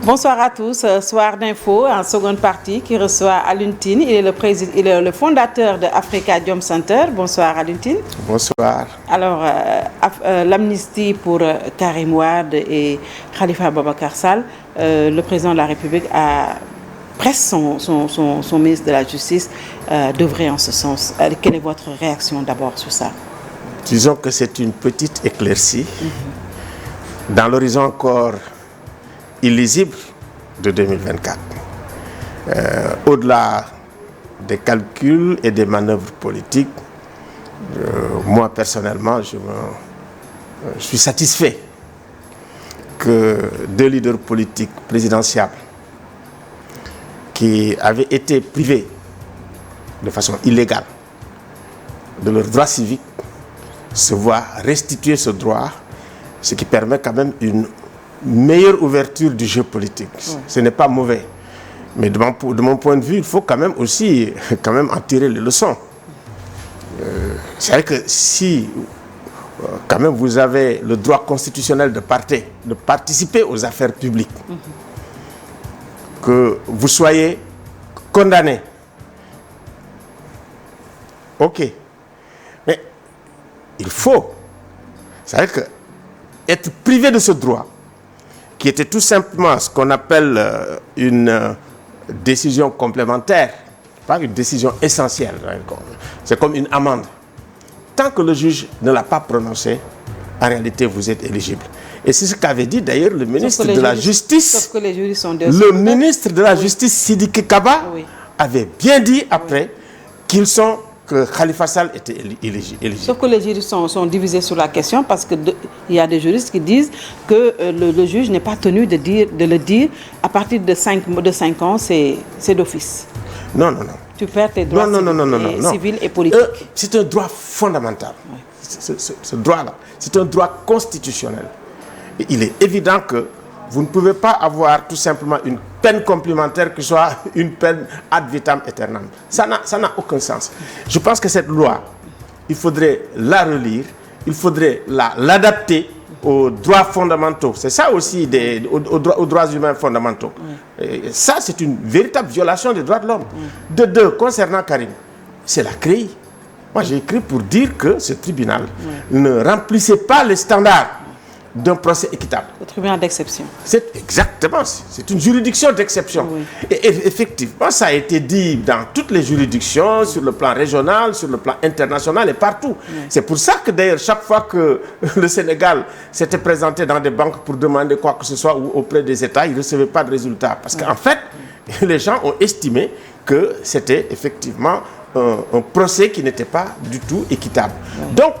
Bonsoir à tous. Soir d'info en seconde partie qui reçoit Alioune Tine. Il est le fondateur de Africa Jom Center. Bonsoir Alioune Tine. Bonsoir. Alors, l'amnistie pour Karim Wade et Khalifa Ababacar Sall, le président de la République a presse son ministre de la Justice d'œuvrer en ce sens. Quelle est votre réaction d'abord sur ça? Disons que c'est une petite éclaircie dans l'horizon encore illisible de 2024. Au-delà des calculs et des manœuvres politiques, moi personnellement, je suis satisfait que deux leaders politiques présidentiables qui avaient été privés de façon illégale de leurs droits civiques se voient restituer ce droit, ce qui permet quand même une meilleure ouverture du jeu politique. Ce n'est pas mauvais. Mais de mon point de vue, il faut quand même aussi en tirer les leçons. C'est vrai que si quand même vous avez le droit constitutionnel de participer aux affaires publiques, que vous soyez condamné, ok. Mais il faut, c'est vrai que être privé de ce droit, qui était tout simplement ce qu'on appelle une décision complémentaire, pas une décision essentielle. C'est comme une amende. Tant que le juge ne l'a pas prononcé, en réalité, vous êtes éligible. Et c'est ce qu'avait dit d'ailleurs le ministre de la Justice. Sauf que les juristes sont le ministre de la Justice, Sidiki Kaba, avait bien dit après que Khalifa Sall était éligible. Sauf que les juristes sont divisés sur la question parce qu'il y a des juristes qui disent que le juge n'est pas tenu de le dire à partir de 5 ans, c'est d'office. Non. Tu perds tes droits civils et politiques. C'est un droit fondamental. Ce droit-là, c'est un droit constitutionnel. Et il est évident que vous ne pouvez pas avoir tout simplement une peine complémentaire qui soit une peine ad vitam aeternam. Ça n'a aucun sens. Je pense que cette loi, il faudrait la relire, il faudrait l'adapter aux droits fondamentaux. C'est ça aussi, aux droits humains fondamentaux. Et ça, c'est une véritable violation des droits de l'homme. De deux, concernant Karim, c'est la CREI. Moi, j'ai écrit pour dire que ce tribunal ne remplissait pas les standards d'un procès équitable. Le tribunal d'exception. C'est exactement, c'est une juridiction d'exception. Et effectivement, ça a été dit dans toutes les juridictions, sur le plan régional, sur le plan international et partout. C'est pour ça que d'ailleurs, chaque fois que le Sénégal s'était présenté dans des banques pour demander quoi que ce soit ou auprès des États, il ne recevait pas de résultat. Parce qu'en fait, les gens ont estimé que c'était effectivement un procès qui n'était pas du tout équitable. Donc,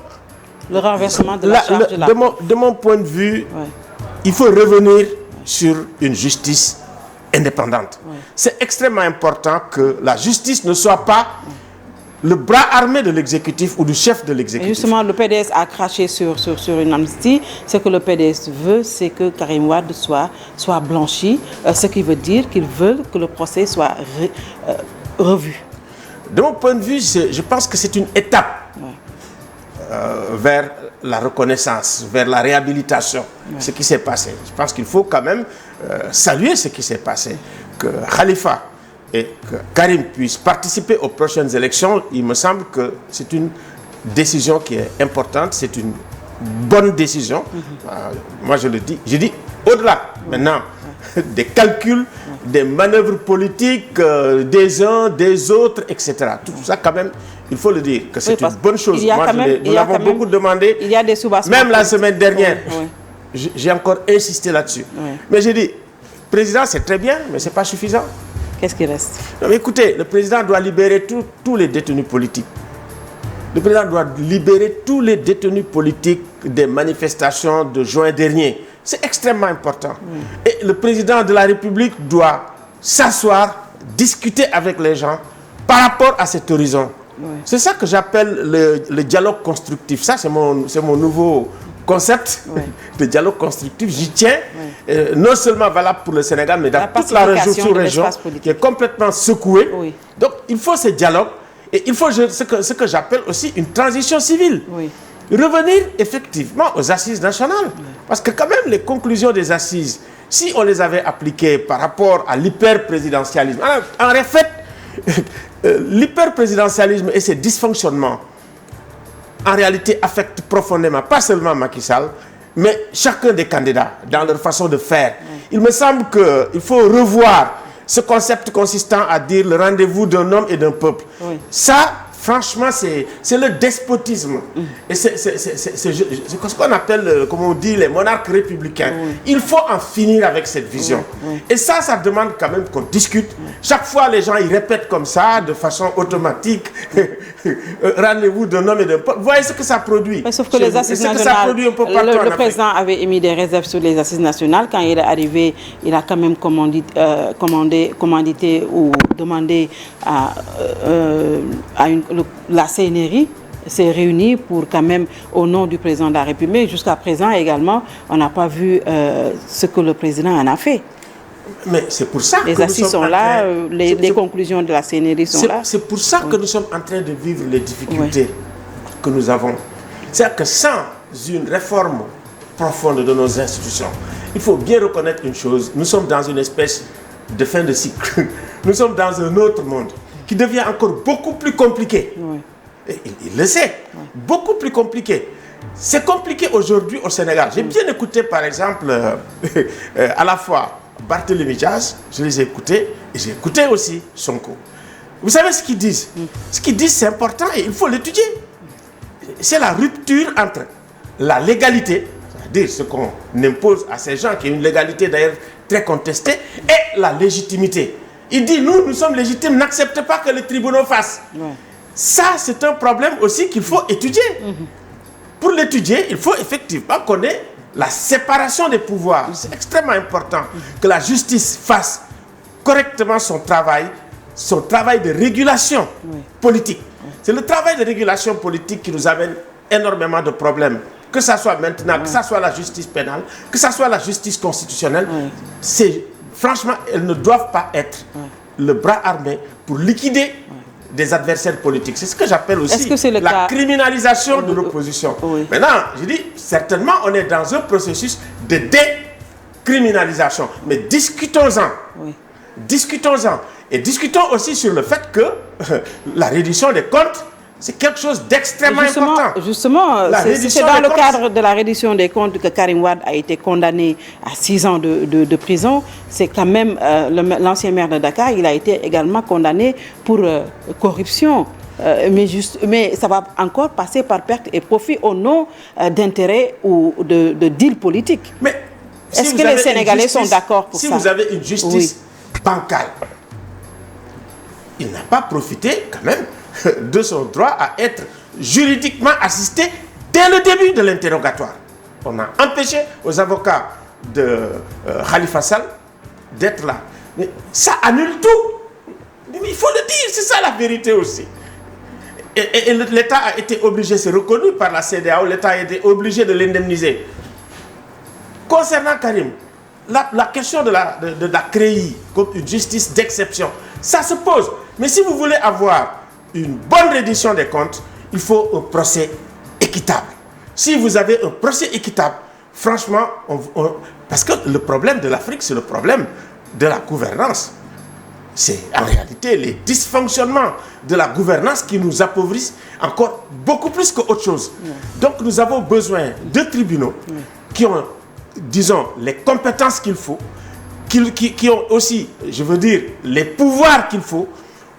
le renversement de la charge de mon point de vue, il faut revenir sur une justice indépendante. C'est extrêmement important que la justice ne soit pas le bras armé de l'exécutif ou du chef de l'exécutif. Justement, le PDS a craché sur une amnistie. Ce que le PDS veut, c'est que Karim Wade soit blanchi, ce qui veut dire qu'ils veulent que le procès soit revu. De mon point de vue, je pense que c'est une étape vers la reconnaissance, vers la réhabilitation, ce qui s'est passé. Je pense qu'il faut quand même saluer ce qui s'est passé. Que Khalifa et que Karim puissent participer aux prochaines élections, il me semble que c'est une décision qui est importante, c'est une bonne décision. Moi, je le dis. Je dis au-delà maintenant des calculs, des manœuvres politiques des uns, des autres, etc. Tout ça, quand même, il faut le dire, que c'est une bonne chose. Nous l'avons beaucoup demandé. Il y a des soubassements. Même la semaine dernière, j'ai encore insisté là-dessus. Mais j'ai dit, président, c'est très bien, mais ce n'est pas suffisant. Qu'est-ce qui reste? Non, mais écoutez, le président doit libérer tous les détenus politiques. Le président doit libérer tous les détenus politiques des manifestations de juin dernier. C'est extrêmement important. Et le président de la République doit s'asseoir, discuter avec les gens par rapport à cet horizon. C'est ça que j'appelle le dialogue constructif. Ça, c'est mon nouveau concept de dialogue constructif. J'y tiens, non seulement valable pour le Sénégal, mais dans toute la sous-région qui est complètement secouée. Donc, il faut ce dialogue et il faut ce que j'appelle aussi une transition civile. Revenir effectivement aux assises nationales. Parce que quand même, les conclusions des assises si on les avait appliqués par rapport à l'hyper-présidentialisme, en fait, l'hyper-présidentialisme et ses dysfonctionnements, en réalité, affectent profondément, pas seulement Macky Sall, mais chacun des candidats dans leur façon de faire. Il me semble qu'il faut revoir ce concept consistant à dire le rendez-vous d'un homme et d'un peuple. Ça, franchement, c'est le despotisme. Et c'est ce qu'on appelle, comme on dit, les monarques républicains. Il faut en finir avec cette vision. Et ça demande quand même qu'on discute. Chaque fois, les gens, ils répètent comme ça, de façon automatique, rendez-vous d'un homme et d'un peuple. Vous voyez ce que ça produit. Mais sauf que les assises nationales, le président avait émis des réserves sur les assises nationales. Quand il est arrivé, il a quand même commandité ou demandé à la CNRI s'est réunie pour quand même, au nom du président de la République. Jusqu'à présent également, on n'a pas vu ce que le président en a fait. Mais c'est pour ça que les assises sont là, les conclusions de la CNRI sont là. C'est pour ça que nous sommes en train de vivre les difficultés que nous avons. C'est-à-dire que sans une réforme profonde de nos institutions, il faut bien reconnaître une chose, nous sommes dans une espèce de fin de cycle. Nous sommes dans un autre monde qui devient encore beaucoup plus compliqué. Et il le sait, beaucoup plus compliqué. C'est compliqué aujourd'hui au Sénégal. J'ai bien écouté, par exemple, à la fois Barthélémy Diaz, je les ai écoutés, et j'ai écouté aussi Sonko. Vous savez ce qu'ils disent? Ce qu'ils disent, c'est important et il faut l'étudier. C'est la rupture entre la légalité, c'est-à-dire ce qu'on impose à ces gens, qui est une légalité d'ailleurs très contestée, et la légitimité. Il dit, nous sommes légitimes, n'acceptez pas que les tribunaux fassent. Ça, c'est un problème aussi qu'il faut étudier. Pour l'étudier, il faut effectivement connaître la séparation des pouvoirs. C'est extrêmement important que la justice fasse correctement son travail de régulation politique. C'est le travail de régulation politique qui nous amène énormément de problèmes. Que ce soit maintenant, que ce soit la justice pénale, que ce soit la justice constitutionnelle, franchement, elles ne doivent pas être le bras armé pour liquider des adversaires politiques. C'est ce que j'appelle aussi la criminalisation de l'opposition. Maintenant, je dis, certainement, on est dans un processus de décriminalisation. Mais discutons-en. Discutons-en. Et discutons aussi sur le fait que la reddition des comptes, c'est quelque chose d'extrêmement important. Justement, c'est dans le cadre de la reddition des comptes que Karim Wade a été condamné à 6 ans de prison. C'est quand même l'ancien maire de Dakar, il a été également condamné pour corruption. Mais ça va encore passer par perte et profit au nom d'intérêts ou de deals politiques. Est-ce que les Sénégalais sont d'accord pour ça? Si vous avez une justice bancale, il n'a pas profité quand même de son droit à être juridiquement assisté dès le début de l'interrogatoire. On a empêché aux avocats de Khalifa Sall d'être là. Mais ça annule tout. Mais il faut le dire, c'est ça la vérité aussi. Et l'État a été obligé, c'est reconnu par la CEDEAO, l'État a été obligé de l'indemniser. Concernant Karim, la question de la CREI comme une justice d'exception, ça se pose. Mais si vous voulez avoir une bonne reddition des comptes, il faut un procès équitable. Si vous avez un procès équitable, franchement, parce que le problème de l'Afrique, c'est le problème de la gouvernance. C'est en réalité les dysfonctionnements de la gouvernance qui nous appauvrissent encore beaucoup plus qu'autre chose. Donc nous avons besoin de tribunaux qui ont, disons, les compétences qu'il faut, qui ont aussi, je veux dire, les pouvoirs qu'il faut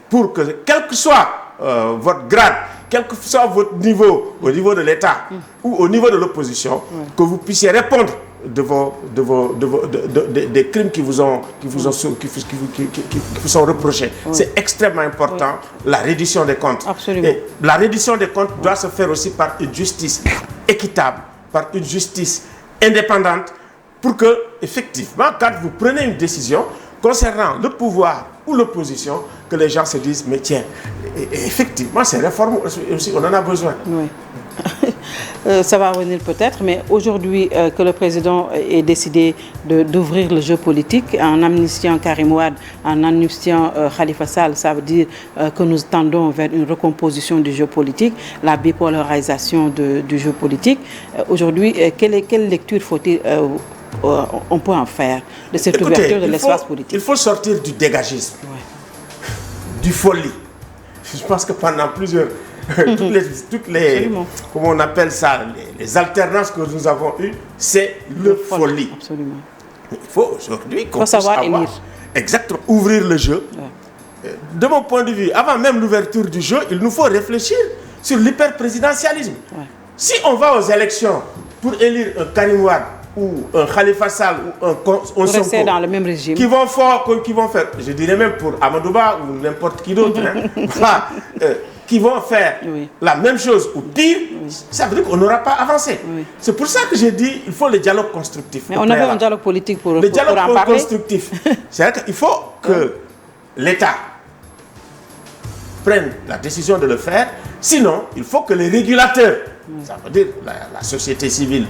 pour que, quel que soit votre grade, quel que soit votre niveau, au niveau de l'État ou au niveau de l'opposition, que vous puissiez répondre des crimes qui vous sont reprochés. C'est extrêmement important, la reddition des comptes. Absolument. Et la reddition des comptes doit se faire aussi par une justice équitable, par une justice indépendante, pour que, effectivement, quand vous prenez une décision concernant le pouvoir ou l'opposition, que les gens se disent, mais tiens, effectivement, ces réformes aussi, on en a besoin. Oui. Ça va revenir peut-être, mais aujourd'hui que le président ait décidé d'ouvrir le jeu politique en amnistiant Karim Wade, en amnistiant Khalifa Sall, ça veut dire que nous tendons vers une recomposition du jeu politique, la bipolarisation du jeu politique. Aujourd'hui, quelle lecture faut-il on peut en faire de cette Écoutez, ouverture de l'espace politique? Il faut sortir du dégagisme, du folie. Je pense que pendant plusieurs... toutes les comment on appelle ça, les alternances que nous avons eues, c'est le folie. Absolument. Il faut aujourd'hui qu'on puisse savoir avoir, élire. exactement, ouvrir le jeu. De mon point de vue, avant même l'ouverture du jeu, il nous faut réfléchir sur l'hyperprésidentialisme. Si on va aux élections pour élire un Karim Wade ou un Khalifa Sall ou un Sonko, dans le même régime, qui vont faire, je dirais même pour Amadouba ou n'importe qui d'autre, qui vont faire la même chose ou pire, ça veut dire qu'on n'aura pas avancé. C'est pour ça que j'ai dit il faut le dialogue constructif. Mais on avait un dialogue politique pour le dialogue en parler. constructif. C'est-à-dire qu'il faut que l'État prenne la décision de le faire. Sinon, il faut que les régulateurs, ça veut dire la société civile,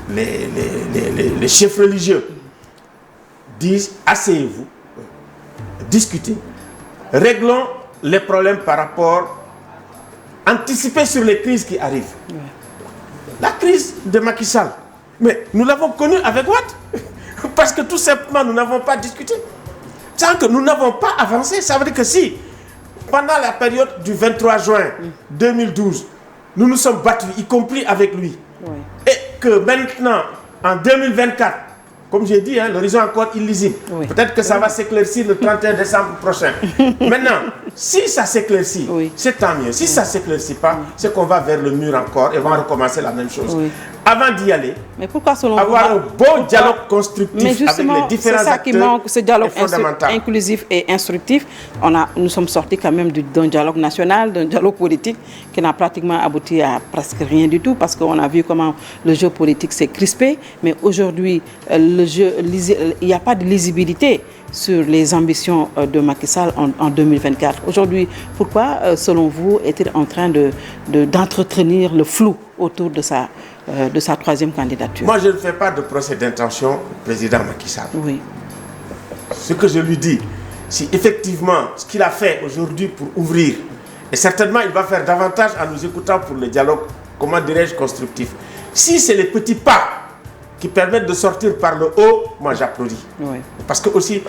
les chefs religieux, disent asseyez-vous, discutez, réglons les problèmes par rapport, anticiper sur les crises qui arrivent. La crise de Macky Sall, mais nous l'avons connue avec Wade, parce que tout simplement nous n'avons pas discuté. Sans que nous n'avons pas avancé, ça veut dire que si, pendant la période du 23 juin 2012, nous nous sommes battus, y compris avec lui, et que maintenant, en 2024, comme j'ai dit, l'horizon est encore illisible. Peut-être que ça va s'éclaircir le 31 décembre prochain. Maintenant, si ça s'éclaircit, c'est tant mieux. Si ça ne s'éclaircit pas, c'est qu'on va vers le mur encore et va recommencer la même chose. Avant d'y aller, mais pourquoi, selon avoir un bon dialogue constructif avec les différents acteurs, c'est ça qui manque, ce dialogue fondamental. Inclusif et instructif. Nous sommes sortis quand même d'un dialogue national, d'un dialogue politique qui n'a pratiquement abouti à presque rien du tout, parce qu'on a vu comment le jeu politique s'est crispé. Mais aujourd'hui, il n'y a pas de lisibilité sur les ambitions de Macky Sall en 2024. Aujourd'hui, pourquoi, selon vous, est-il en train d'entretenir le flou autour de sa troisième candidature? Moi, je ne fais pas de procès d'intention au président Macky Sall. Ce que je lui dis, si effectivement ce qu'il a fait aujourd'hui pour ouvrir, et certainement il va faire davantage en nous écoutant pour le dialogue, comment dirais-je, constructif. Si c'est les petits pas qui permettent de sortir par le haut, moi j'applaudis. Parce que aussi,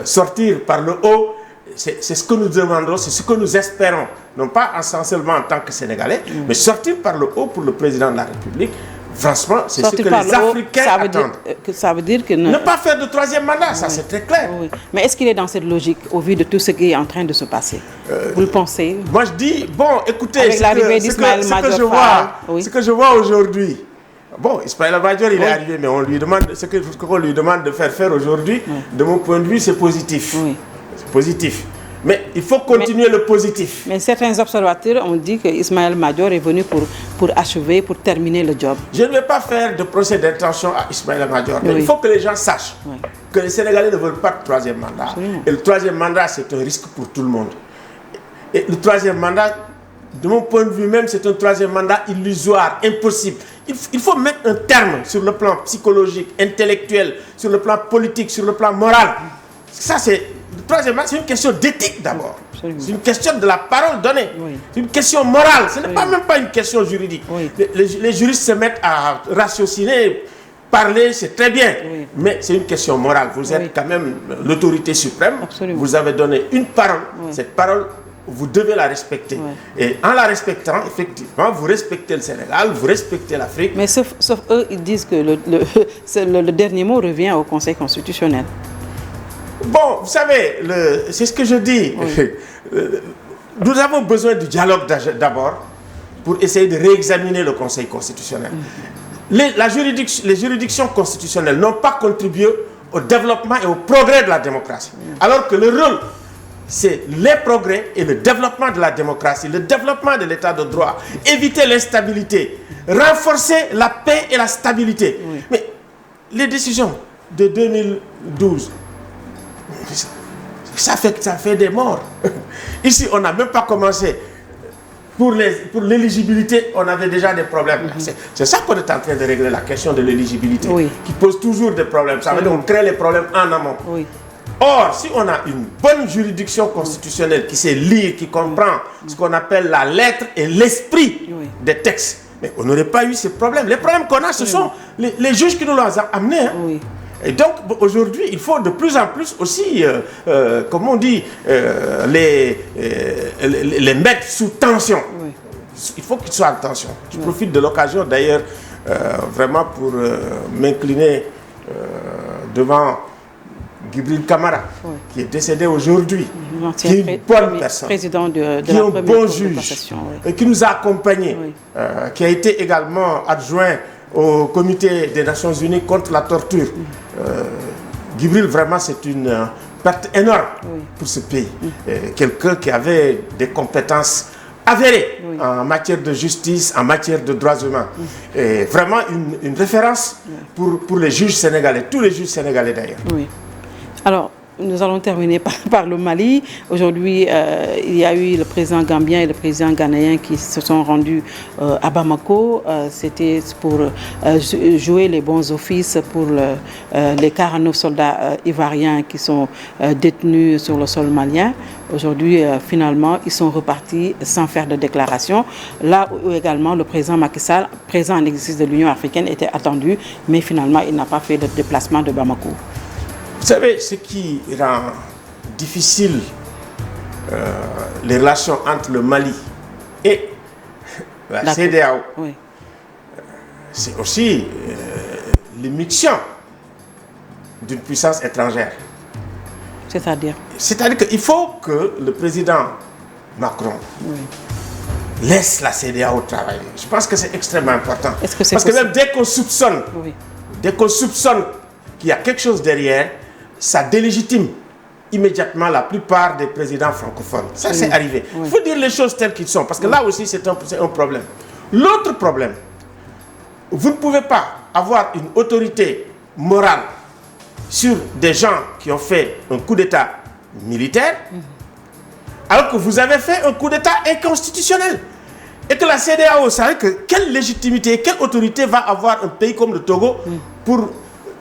sortir par le haut, c'est ce que nous demandons, c'est ce que nous espérons. Non pas seulement en tant que Sénégalais, mais sortir par le haut pour le président de la République. Franchement, c'est ce que les Africains attendent. Ça veut dire que... Ne pas faire de troisième mandat, ça c'est très clair. Mais est-ce qu'il est dans cette logique, au vu de tout ce qui est en train de se passer? Vous le pensez? Moi je dis, bon, écoutez, avec l'arrivée d'Ismaël Madior Fall, ce que je vois aujourd'hui, bon, Ismaël Madior, il est arrivé, mais on lui demande, ce qu'on lui demande de faire aujourd'hui, de mon point de vue, c'est positif. C'est positif. Mais il faut continuer le positif. Mais certains observateurs ont dit qu'Ismaël Madior est venu pour achever, pour terminer le job. Je ne vais pas faire de procès d'intention à Ismaël Madior. Mais il faut que les gens sachent que les Sénégalais ne veulent pas de troisième mandat. Et le troisième mandat, c'est un risque pour tout le monde. Et le troisième mandat, de mon point de vue même, c'est un troisième mandat illusoire, impossible. Il faut mettre un terme sur le plan psychologique, intellectuel, sur le plan politique, sur le plan moral. Ça, troisièmement, c'est une question d'éthique d'abord. C'est une question de la parole donnée. C'est une question morale. Ce n'est même pas une question juridique. Les juristes se mettent à ratiociner, parler, c'est très bien. Mais c'est une question morale. Vous êtes quand même l'autorité suprême. Vous avez donné une parole. Cette parole, vous devez la respecter. Et en la respectant, effectivement, vous respectez le Sénégal, vous respectez l'Afrique. Mais sauf eux, ils disent que le dernier mot revient au Conseil constitutionnel. Bon, vous savez, c'est ce que je dis. Nous avons besoin du dialogue d'abord pour essayer de réexaminer le Conseil constitutionnel. Les juridictions constitutionnelles n'ont pas contribué au développement et au progrès de la démocratie. Alors que le rôle, c'est les progrès et le développement de la démocratie, le développement de l'état de droit, éviter l'instabilité, renforcer la paix et la stabilité. Mais les décisions de 2012, ça fait des morts. Ici, on n'a même pas commencé. Pour l'éligibilité, on avait déjà des problèmes. C'est ça qu'on est en train de régler, la question de l'éligibilité, qui pose toujours des problèmes. Ça veut dire qu'on crée les problèmes en amont. Or, si on a une bonne juridiction constitutionnelle qui sait lire, qui comprend ce qu'on appelle la lettre et l'esprit des textes, mais on n'aurait pas eu ces problèmes. Les problèmes qu'on a, ce sont les juges qui nous l'ont amenés. Hein. Oui. Et donc, aujourd'hui, il faut de plus en plus aussi, comme on dit, les mettre sous tension. Oui. Il faut qu'ils soient en tension. Je profite de l'occasion, d'ailleurs, vraiment pour m'incliner devant Gibril Kamara, qui est décédé aujourd'hui, qui est une bonne personne, président qui est un bon juge, et qui nous a accompagnés, qui a été également adjoint au comité des Nations Unies contre la torture. Gibril, vraiment, c'est une perte énorme pour ce pays. Quelqu'un qui avait des compétences avérées en matière de justice, en matière de droits humains. Et vraiment une référence pour les juges sénégalais, tous les juges sénégalais d'ailleurs. Oui. Alors, nous allons terminer par le Mali. Aujourd'hui, il y a eu le président gambien et le président ghanéen qui se sont rendus à Bamako. C'était pour jouer les bons offices pour les 49 soldats ivoiriens qui sont détenus sur le sol malien. Aujourd'hui, finalement, ils sont repartis sans faire de déclaration. Là où également le président Macky Sall, président en exercice de l'Union africaine, était attendu, mais finalement, il n'a pas fait de déplacement de Bamako. Vous savez, ce qui rend difficile les relations entre le Mali et la CEDEAO, c'est aussi l'émission d'une puissance étrangère. C'est-à-dire qu'il faut que le président Macron laisse la CEDEAO travailler. Je pense que c'est extrêmement important. Parce que même dès qu'on soupçonne, qu'il y a quelque chose derrière, ça délégitime immédiatement la plupart des présidents francophones. Ça, c'est arrivé. Il faut dire les choses telles qu'elles sont, parce que là aussi, c'est un problème. L'autre problème, vous ne pouvez pas avoir une autorité morale sur des gens qui ont fait un coup d'État militaire, alors que vous avez fait un coup d'État inconstitutionnel. Et que la CEDEAO, vous savez que quelle légitimité, quelle autorité va avoir un pays comme le Togo pour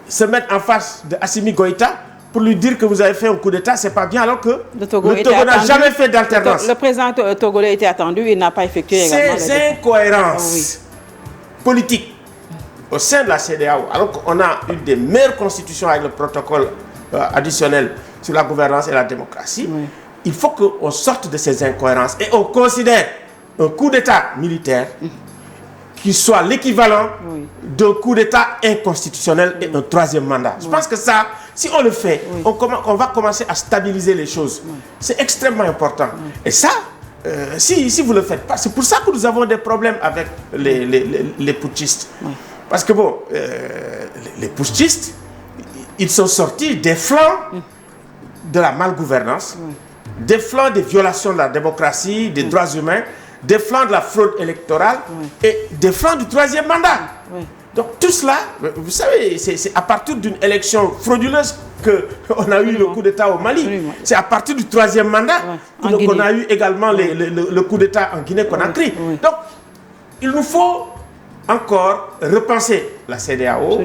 se mettre en face de Assimi Goïta pour lui dire que vous avez fait un coup d'État, c'est pas bien, alors que le Togo n'a jamais fait d'alternance. Le président togolais était attendu, il n'a pas effectué également. Ces incohérences politiques au sein de la CEDEAO, alors qu'on a une des meilleures constitutions avec le protocole additionnel sur la gouvernance et la démocratie, il faut qu'on sorte de ces incohérences et on considère un coup d'État militaire qui soit l'équivalent d'un coup d'État inconstitutionnel et un troisième mandat. Je pense que ça, si on le fait, on va commencer à stabiliser les choses. C'est extrêmement important. Et ça, si vous ne le faites pas, c'est pour ça que nous avons des problèmes avec les putschistes. Parce que bon, les putschistes, ils sont sortis des flancs de la malgouvernance, des flancs des violations de la démocratie, des droits humains, des flancs de la fraude électorale et des flancs du troisième mandat. Donc tout cela, vous savez, c'est à partir d'une élection frauduleuse qu'on a eu le coup d'État au Mali. C'est à partir du troisième mandat qu'on a eu également le coup d'État en Guinée-Conakry. Donc il nous faut encore repenser la CEDEAO.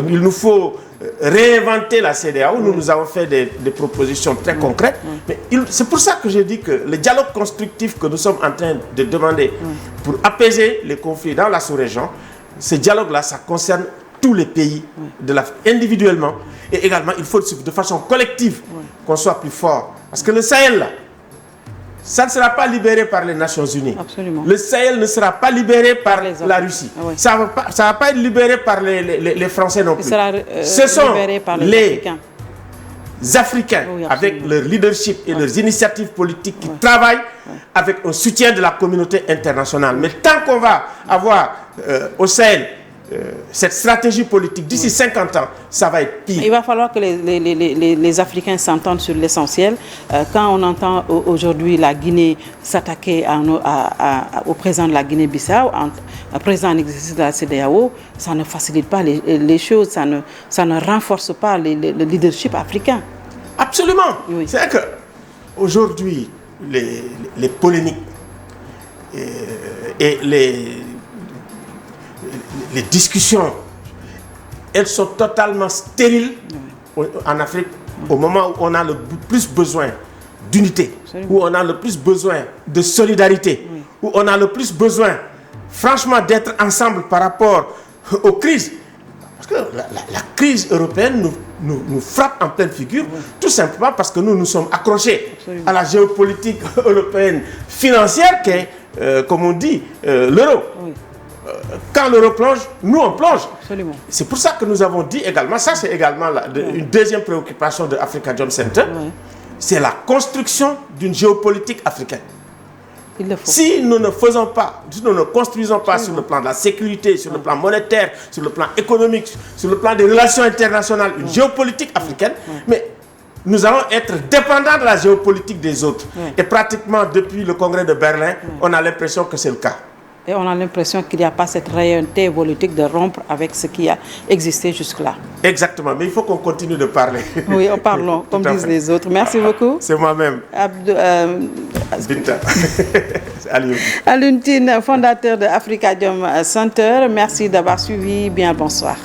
Il nous faut réinventer la CEDEAO. Nous avons fait des propositions très concrètes. Mais c'est pour ça que je dis que le dialogue constructif que nous sommes en train de demander pour apaiser les conflits dans la sous-région, ce dialogue-là, ça concerne tous les pays individuellement. Et également, il faut de façon collective qu'on soit plus fort. Parce que le Sahel, là, ça ne sera pas libéré par les Nations Unies. Absolument. Le Sahel ne sera pas libéré par la Russie. Ça ne va pas être libéré par les Français non plus. Ce sont les Africains, avec leur leadership et leurs initiatives politiques qui travaillent avec un soutien de la communauté internationale. Mais tant qu'on va avoir au Sahel cette stratégie politique, d'ici 50 ans, ça va être pire. Il va falloir que les Africains s'entendent sur l'essentiel. Quand on entend aujourd'hui la Guinée s'attaquer au président de la Guinée-Bissau, un président en exercice de la CEDEAO, ça ne facilite pas les choses, ça ne renforce pas le leadership africain. Absolument. C'est vrai qu'aujourd'hui, les polémiques et les discussions, elles sont totalement stériles en Afrique au moment où on a le plus besoin d'unité, où on a le plus besoin de solidarité, où on a le plus besoin franchement, d'être ensemble par rapport aux crises. Parce que la crise européenne nous frappe en pleine figure, tout simplement parce que nous sommes accrochés à la géopolitique européenne financière qui est, comme on dit, l'euro. Quand l'euro plonge, nous on plonge. C'est pour ça que nous avons dit également, ça c'est également une deuxième préoccupation de Africa Jom Center, c'est la construction d'une géopolitique africaine. Si nous ne faisons pas, si nous ne construisons pas sur le plan de la sécurité, sur le plan monétaire, sur le plan économique, sur le plan des relations internationales, une géopolitique africaine, mais nous allons être dépendants de la géopolitique des autres. Et pratiquement depuis le congrès de Berlin, on a l'impression que c'est le cas. Et on a l'impression qu'il n'y a pas cette réalité politique de rompre avec ce qui a existé jusque-là. Exactement, mais il faut qu'on continue de parler. Oui, parlons, comme disent les autres. Merci beaucoup. C'est moi-même. Binta. Alioune Tine, fondateur de Africa Jom Center. Merci d'avoir suivi. Bien, bonsoir.